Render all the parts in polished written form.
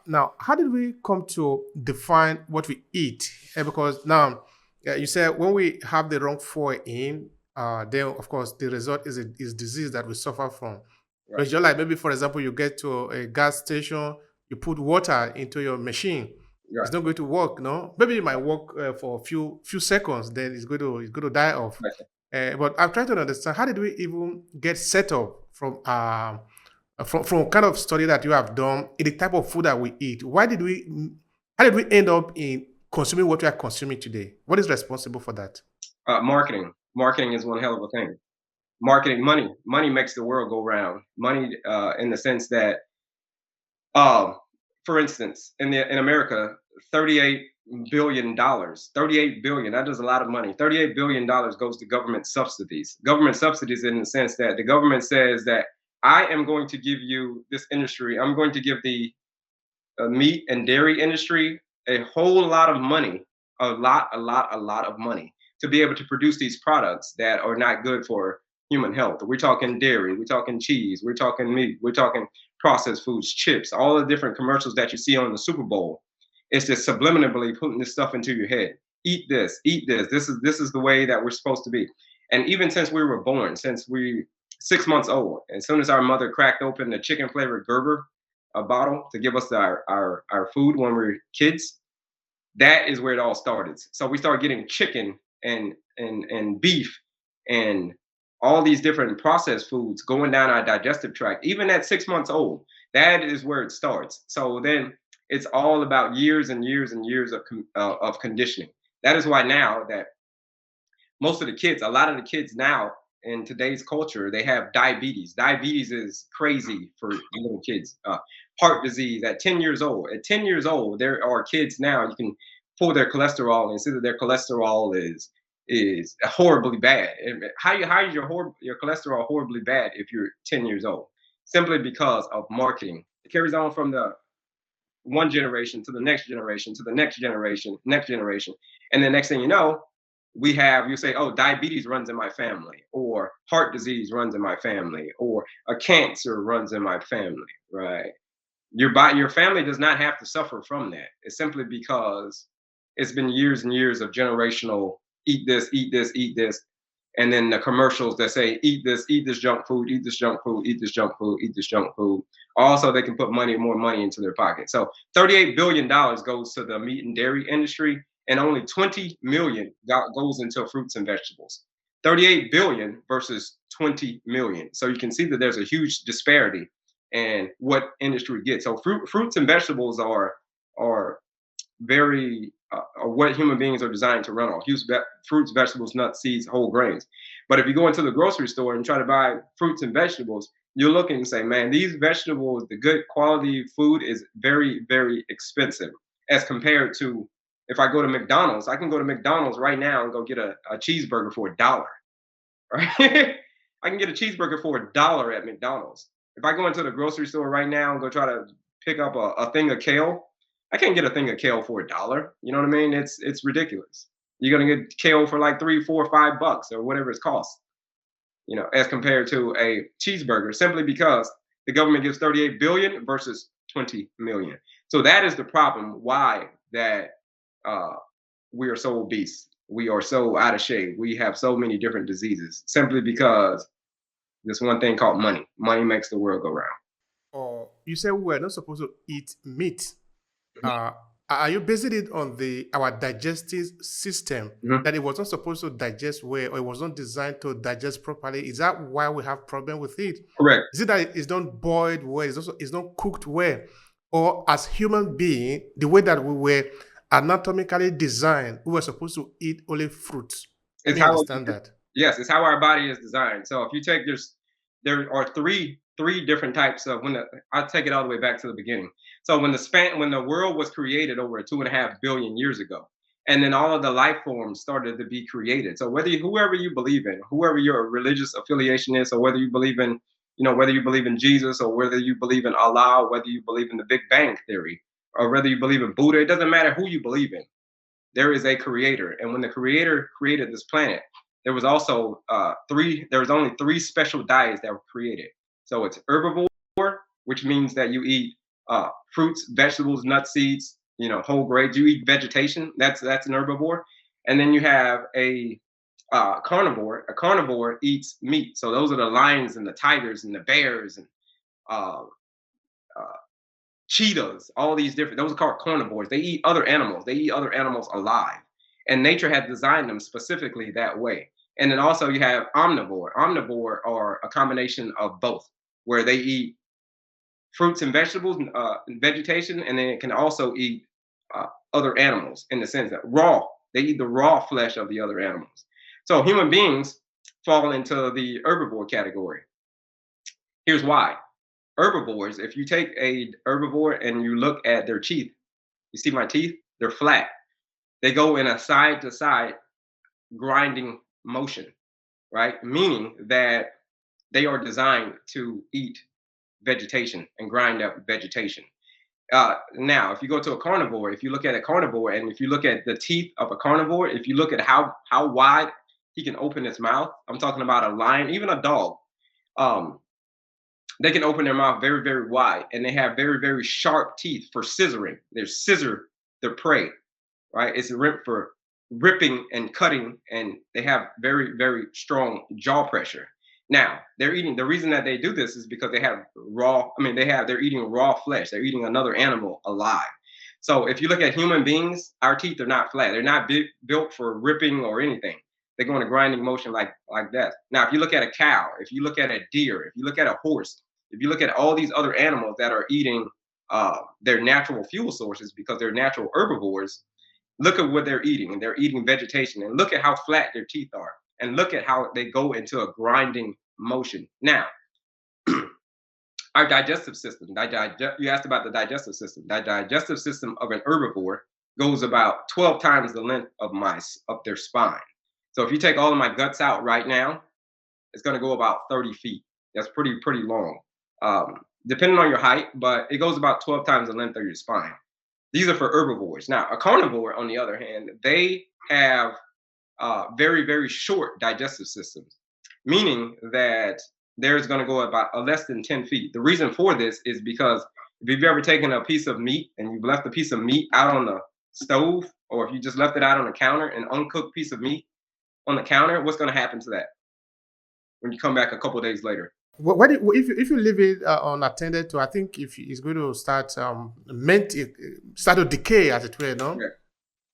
Now, how did we come to define what we eat? Because now you said when we have the wrong foil in, then of course the result is disease that we suffer from. But Right. just like maybe, for example, you get to a gas station, you put water into your machine, it's Right. not going to work. No, maybe it might work for a few seconds, then it's going to die off. Right. But I'm trying to understand, how did we even get set up from kind of study that you have done in the type of food that we eat? How did we end up in consuming what we are consuming today? What is responsible for that? Marketing. Marketing is one hell of a thing. Marketing, money makes the world go round. Money, in the sense that, um, for instance, in America, $38 billion, 38 billion. That is a lot of money. $38 billion goes to government subsidies. Government subsidies, in the sense that the government says that I am going to give you this industry. I'm going to give the meat and dairy industry a whole lot of money, a lot of money to be able to produce these products that are not good for human health. We're talking dairy, we're talking cheese, we're talking meat, we're talking processed foods, chips, all the different commercials that you see on the Super Bowl. It's just subliminally putting this stuff into your head. Eat this, eat this. This is the way that we're supposed to be. And even since we were born, since we 6 months old, as soon as our mother cracked open the chicken flavored Gerber a bottle to give us our food when we were kids, that is where it all started. So we started getting chicken and beef and all these different processed foods going down our digestive tract, even at 6 months old. That is where it starts. So then it's all about years and years and years of conditioning. That is why now that most of the kids, a lot of the kids now in today's culture, they have diabetes. Diabetes is crazy for little kids. Heart disease at 10 years old. At 10 years old, there are kids now, you can pull their cholesterol and see that their cholesterol is horribly bad. How is your cholesterol horribly bad if you're 10 years old? Simply because of marketing. It carries on from the one generation to the next generation to the next generation. And the next thing you know, you say, oh, diabetes runs in my family, or heart disease runs in my family, or a cancer runs in my family, right? Your family does not have to suffer from that. It's simply because it's been years and years of generational eat this, eat this, eat this. And then the commercials that say, eat this junk food, eat this junk food, eat this junk food, eat this junk food. Also, they can put more money into their pocket. So $38 billion goes to the meat and dairy industry, and only 20 million goes into fruits and vegetables. 38 billion versus 20 million. So you can see that there's a huge disparity in what industry gets. So fruits and vegetables are very what human beings are designed to run on: fruits, vegetables, nuts, seeds, whole grains. But if you go into the grocery store and try to buy fruits and vegetables, you're looking and say, man, these vegetables, the good quality food is very, very expensive as compared to if I go to McDonald's. I can go to McDonald's right now and go get a cheeseburger for $1, right? I can get a cheeseburger for $1 at McDonald's. If I go into the grocery store right now and go try to pick up a thing of kale, I can't get a thing of kale for $1. You know what I mean? It's ridiculous. You're gonna get kale for like 3, 4, $5 or whatever it's cost. As compared to a cheeseburger, simply because the government gives 38 billion versus 20 million. So that is the problem. Why that we are so obese, we are so out of shape, we have so many different diseases, simply because this one thing called money. Money makes the world go round. Or you said we were not supposed to eat meat. Mhm. Uh, are you basing it on the our digestive system Mhm. that it was not supposed to digest well, or it was not designed to digest properly? Is that why we have problem with it? Correct. Is it that it's not boiled well? It's not cooked well, or as human being, the way that we were anatomically designed, we were supposed to eat only fruits. Let It's me how understand that. Yes, it's how our body is designed. So if you take there are three different types of I'll take it all the way back to the beginning. So when the world was created over 2.5 billion years ago, and then all of the life forms started to be created. So whoever you believe in, whoever your religious affiliation is, or whether you believe in, whether you believe in Jesus, or whether you believe in Allah, or whether you believe in the Big Bang theory, or whether you believe in Buddha, it doesn't matter who you believe in. There is a creator, and when the creator created this planet, there was also there was only three special diets that were created. So it's herbivore, which means that you eat fruits, vegetables, nuts, seeds, whole grains. You eat vegetation. That's an herbivore. And then you have a carnivore. A carnivore eats meat. So those are the lions and the tigers and the bears and uh, uh, cheetahs. All these different. Those are called carnivores. They eat other animals. They eat other animals alive. And nature has designed them specifically that way. And then also you have omnivore. Omnivore are a combination of both, where they eat fruits and vegetables, and vegetation, and then it can also eat other animals in the sense that raw. They eat the raw flesh of the other animals. So human beings fall into the herbivore category. Here's why. Herbivores, if you take a herbivore and you look at their teeth, you see my teeth? They're flat. They go in a side to side grinding motion, right? Meaning that they are designed to eat vegetation and grind up vegetation. Now, if you go to a carnivore, if you look at a carnivore and if you look at the teeth of a carnivore, if you look at how wide he can open his mouth, I'm talking about a lion, even a dog. Um, they can open their mouth very, very wide, and they have very, very sharp teeth for scissoring. They scissor their prey, right? It's for ripping and cutting, and they have very, very strong jaw pressure. Now, they're eating. The reason that they do this is because they have raw. I mean, they're eating raw flesh. They're eating another animal alive. So if you look at human beings, our teeth are not flat. They're not built for ripping or anything. They go in a grinding motion like that. Now, if you look at a cow, if you look at a deer, if you look at a horse, if you look at all these other animals that are eating their natural fuel sources because they're natural herbivores, look at what they're eating, and they're eating vegetation, and look at how flat their teeth are, and look at how they go into a grinding motion. Now, our digestive system, you asked about the digestive system. The digestive system of an herbivore goes about 12 times the length of their spine. So if you take all of my guts out right now, it's going to go about 30 feet. That's pretty long, depending on your height, but it goes about 12 times the length of your spine. These are for herbivores. Now, a carnivore, on the other hand, they have very, very short digestive systems, meaning that theirs going to go about less than 10 feet. The reason for this is because if you've ever taken a piece of meat and you've left a piece of meat out on the stove, or if you just left it out on the counter, an uncooked piece of meat on the counter, what's going to happen to that when you come back a couple of days later? If you leave it unattended to, I think if it's going to start to decay, as it were, no? Yeah.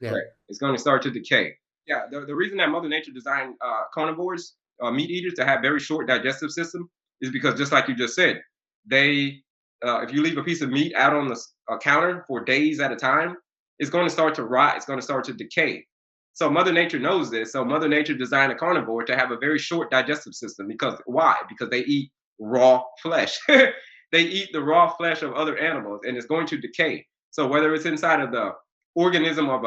Yeah. Right. It's going to start to decay. Yeah. The reason that Mother Nature designed carnivores, meat eaters, to have very short digestive system is because, just like you just said, they if you leave a piece of meat out on the counter for days at a time, it's going to start to rot. It's going to start to decay. So Mother Nature knows this. So Mother Nature designed a carnivore to have a very short digestive system. Because why? Because they eat raw flesh. They eat the raw flesh of other animals, and it's going to decay. So whether it's inside of the organism of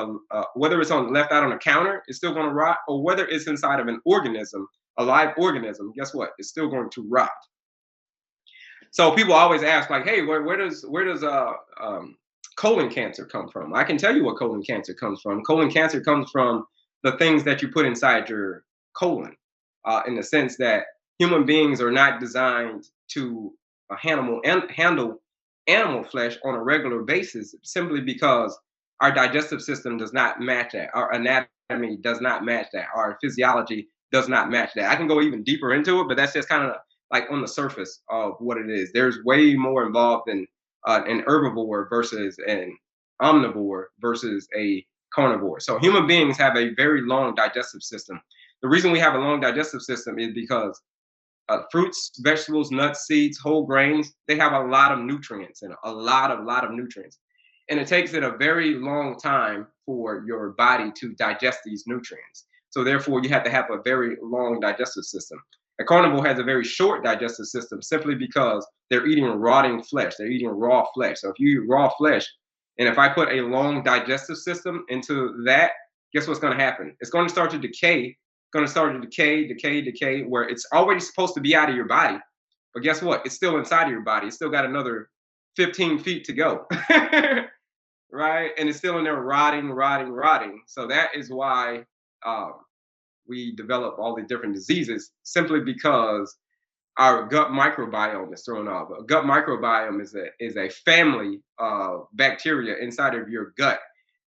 whether it's left out on a counter, it's still going to rot, or whether it's inside of an organism, a live organism, guess what? It's still going to rot. So people always ask, like, hey, where does colon cancer come from? I can tell you what colon cancer comes from. Colon cancer comes from the things that you put inside your colon, in the sense that human beings are not designed to handle animal flesh on a regular basis, simply because our digestive system does not match that. Our anatomy does not match that. Our physiology does not match that. I can go even deeper into it, but that's just kind of like on the surface of what it is. There's way more involved in an herbivore versus an omnivore versus a carnivore. So human beings have a very long digestive system. The reason we have a long digestive system is because fruits, vegetables, nuts, seeds, whole grains, they have a lot of nutrients in it, a lot of nutrients. And it takes it a very long time for your body to digest these nutrients. So therefore, you have to have a very long digestive system. A carnivore has a very short digestive system simply because they're eating rotting flesh. They're eating raw flesh. So if you eat raw flesh, and if I put a long digestive system into that, guess what's going to happen? It's going to start to decay, decay, where it's already supposed to be out of your body. But guess what? It's still inside of your body. It's still got another 15 feet to go. Right? And it's still in there rotting. So that is why we develop all these different diseases, simply because our gut microbiome is thrown off. A gut microbiome is a family of bacteria inside of your gut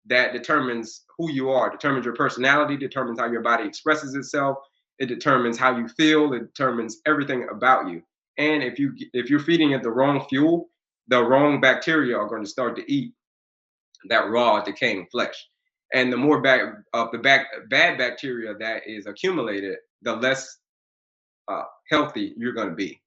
that determines who you are, determines your personality, determines how your body expresses itself. It determines how you feel. It determines everything about you. And if you're feeding it the wrong fuel, the wrong bacteria are going to start to eat that raw, decaying flesh. And the more bad bacteria that is accumulated, the less healthy you're going to be.